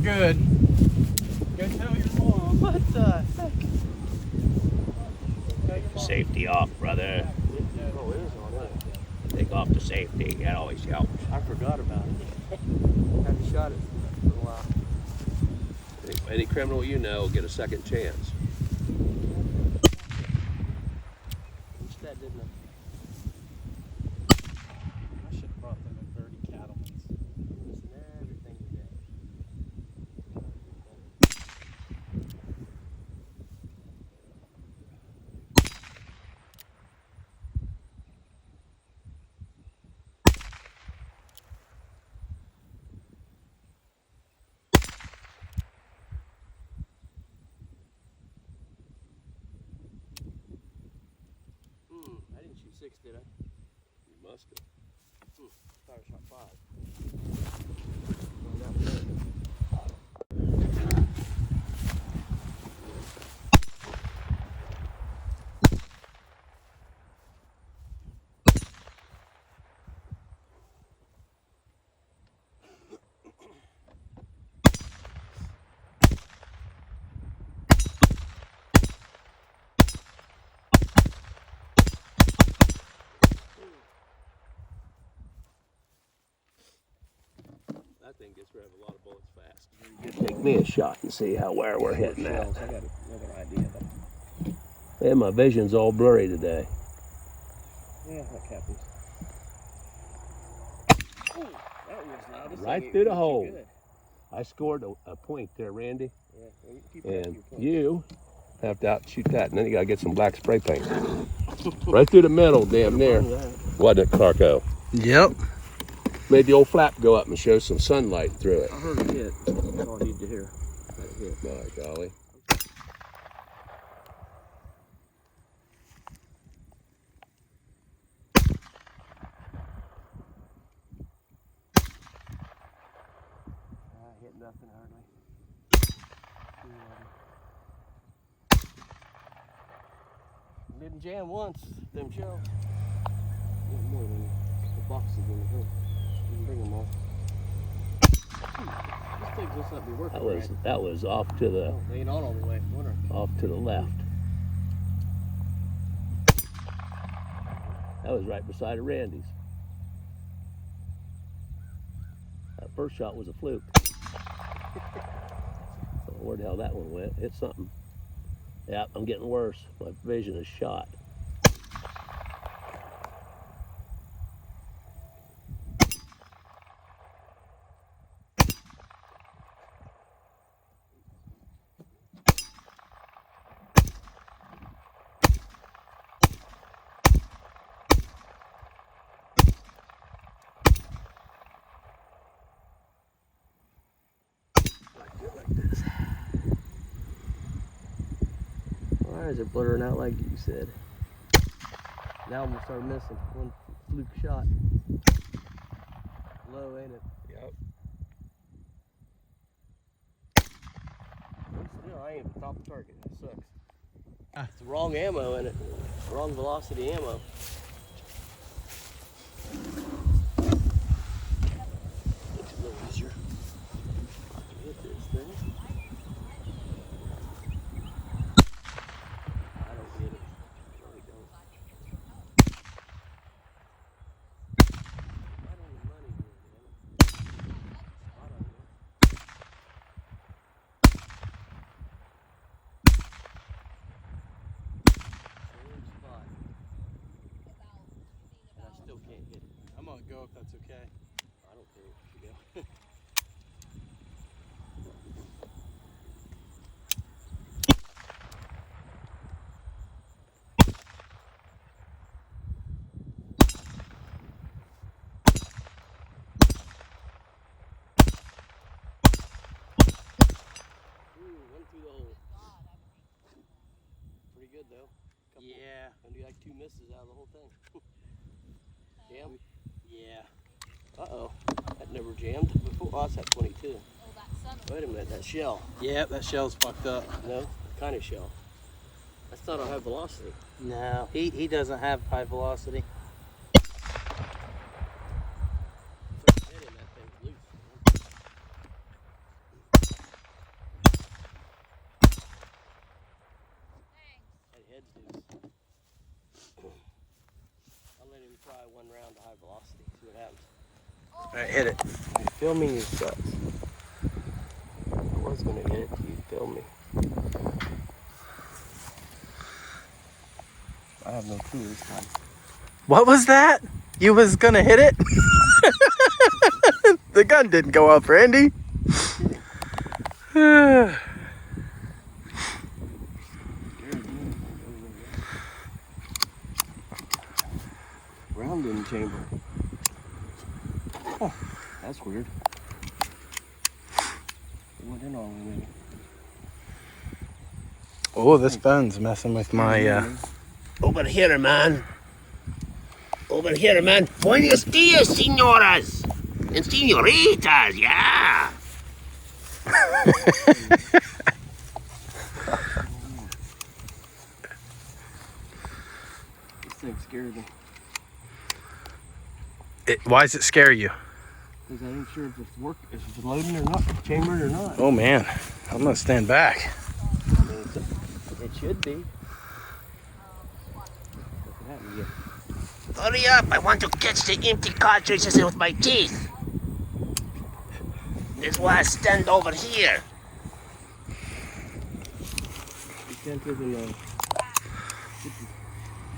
good. Go tell your mom. What the heck? Take the safety off, brother. Oh, it is on there. Take off the safety. That always helps. I forgot about it. Haven't shot it for a while. Any criminal you know will get a second chance. Wish that didn't have. I should have brought them in 30 cattlemen's. Missing everything today. I didn't shoot 6, did I? You must have. Thought I shot 5. That thing gets rid of a lot of bullets fast. Take me a shot and see where we're hitting at. I got another idea though. Man, my vision's all blurry today. Yeah, that happens. Ooh, that was loud. This Right thing through the ain't hole. too good. I scored a point there, Randy. Yeah, well, you keep track of And your points. you have to outshoot that. And then you got to get some black spray paint. Right through the middle, damn near. Wasn't it, Clarko? Yep. Made the old flap go up and show some sunlight through it. I heard it hit. That's all I need to hear. That hit. My golly. I hit nothing hardly. Didn't jam once, them shells. Yeah, more than the boxes in the hood. Didn't bring them all. This thing must not be working That was off to the Oh, they ain't on all the way. Wonder. left. That was right beside of Randy's. That first shot was a fluke. So where the hell that one went? Hit something. Yeah, I'm getting worse. My vision is shot. Why is it blurring out like you said? Now I'm gonna start missing. One fluke shot. Low, ain't it? Yep. Still, I ain't at the top of the target. That sucks. It's the wrong ammo in it. Wrong velocity ammo. Makes it a little easier. Hit this thing. I don't get it. I really don't. Right on the money here, damn it. Spot on there. Same spot. And I still can't hit it. I'm gonna go if that's okay. I don't care if you go. Ooh, one through the hole. Pretty good though. Yeah. Gonna do like 2 misses out of the whole thing. Jam? Yeah. Uh-oh. That never jammed before. Oh, that's at 22. Wait a minute, that shell. Yep, that shell's fucked up. No? What kind of shell? That's not on high velocity. No, he doesn't have high velocity. Hit him, that thing's loose. head deuce. I'll let him try one round to high velocity, see what happens. Alright, hit it. Filming is sucks. I was gonna get it, you film me. I have no clue this time. What was that? You was gonna hit it? The gun didn't go up, Randy. Round in the chamber. Oh, that's weird. It went in all the way. Oh, this gun's messing with my Over here, man. Over here, man. Buenos dias, señoras. And señoritas, yeah. This thing scared me. Why does it scare you? Because I ain't sure if it's loading or not, chambered or not. Oh man, I'm gonna stand back. I mean, it should be. Look at that, yeah. Hurry up, I want to catch the empty cartridges with my teeth. That's why I stand over here. You can't even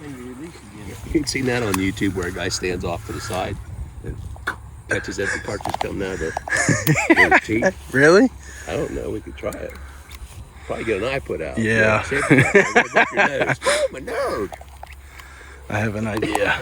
finger release again. You've seen that on YouTube where a guy stands off to the side and catches every cartridge coming out of the teeth. Really? I don't know. We could try it. Probably get an eye put out. Yeah. Safety net. I'm gonna break your nose. Oh, my nose. I have an idea.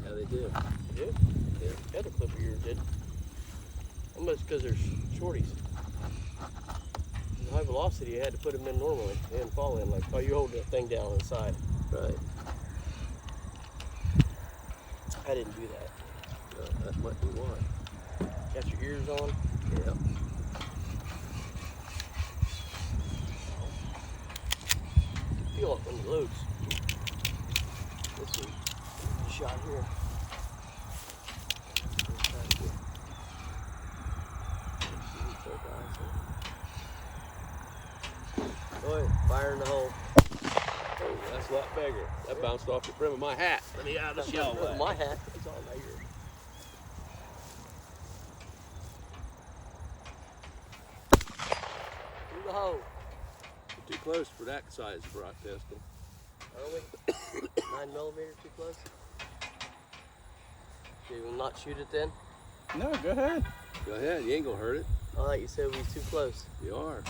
Yeah, they do. They do? Yeah, the other clip of yours did. Almost because they're shorties. In high velocity, you had to put them in normally. They didn't fall in like, oh, you hold that thing down on the side. Right. I didn't do that. That might be why. Got your ears on? Yeah. Feel it when it loads. Let's see. Shot here. Oh, fire in the hole. Oh, that's a lot bigger. That bounced off the brim of my hat. Let me out of the shell. My hat is on my ear. Through the hole. Too close for that size rock pistol. Are we? 9mm too close? So you will not shoot it then? No, go ahead. Go ahead. You ain't gonna hurt it. I thought you said we was too close. You are.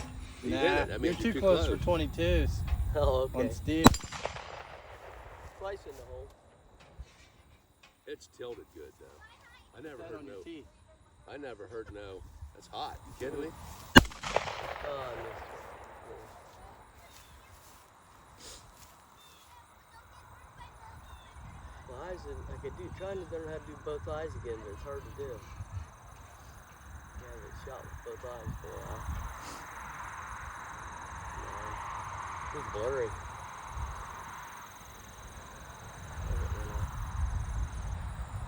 You Nah, hit it. That you're means too close for 22s. Oh, okay. On Steve. Twice in the hole. It's tilted good though. I never That heard on your no. teeth. I never heard no. That's hot. You kidding me? Oh, I missed it. My eyes, I could do, trying to learn how to do both eyes again, but it's hard to do. Yeah, I get shot with both eyes for a while. Man, it's blurry.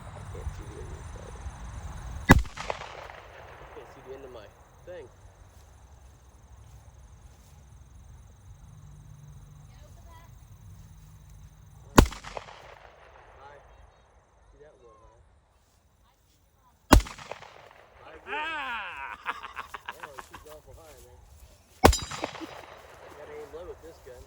I can't see the end of this thing. I can't see the end of my thing. High. See that one high? Yeah, it shoots awful high, man. Gotta aim low with this gun.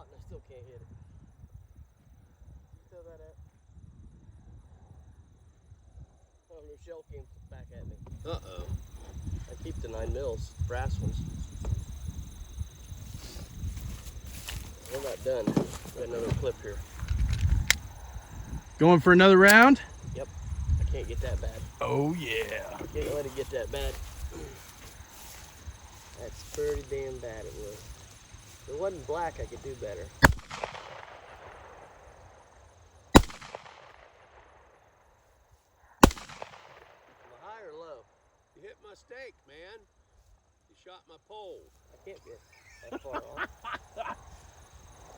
shot and I still can't hit it. Throw that at. Oh, new shell came back at me. Uh-oh. I keep the 9mm, brass ones. We're not done. We got another clip here. Going for another round? Yep. I can't get that bad. Oh yeah. Can't let it get that bad. That's pretty damn bad it was. If it wasn't black, I could do better. Am I high or low? You hit my stake, man. You shot my pole. I can't get that far off.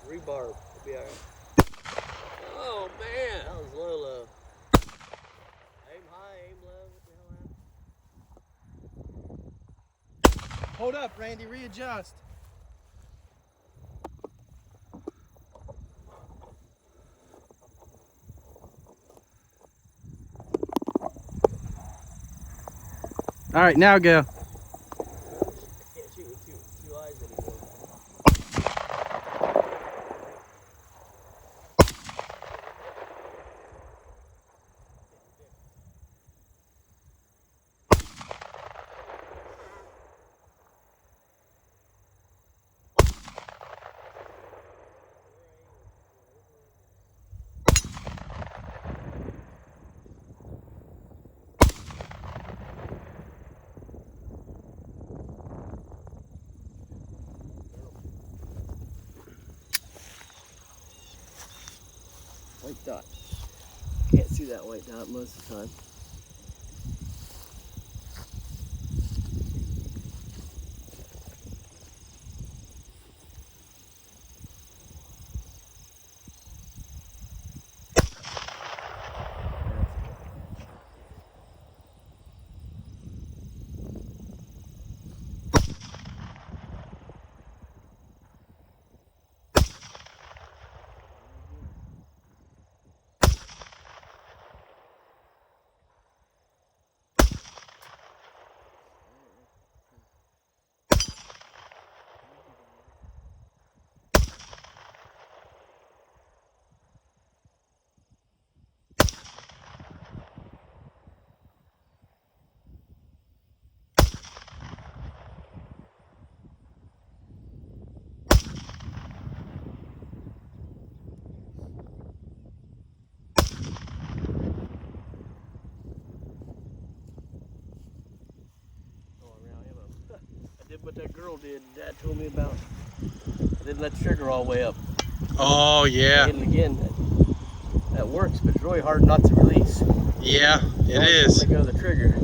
Rebarb. It'll be alright. Oh, man. That was low, low. Aim high, aim low. What the hell happened? Hold up, Randy, readjust. All right, now go. I can't shoot with two eyes anymore. White dot. Can't see that white dot most of the time. I did what that girl did. Dad told me about. I didn't let the trigger all the way up. Oh yeah. And again, that works, but it's really hard not to release. Yeah, it As long as you is. let go of the trigger.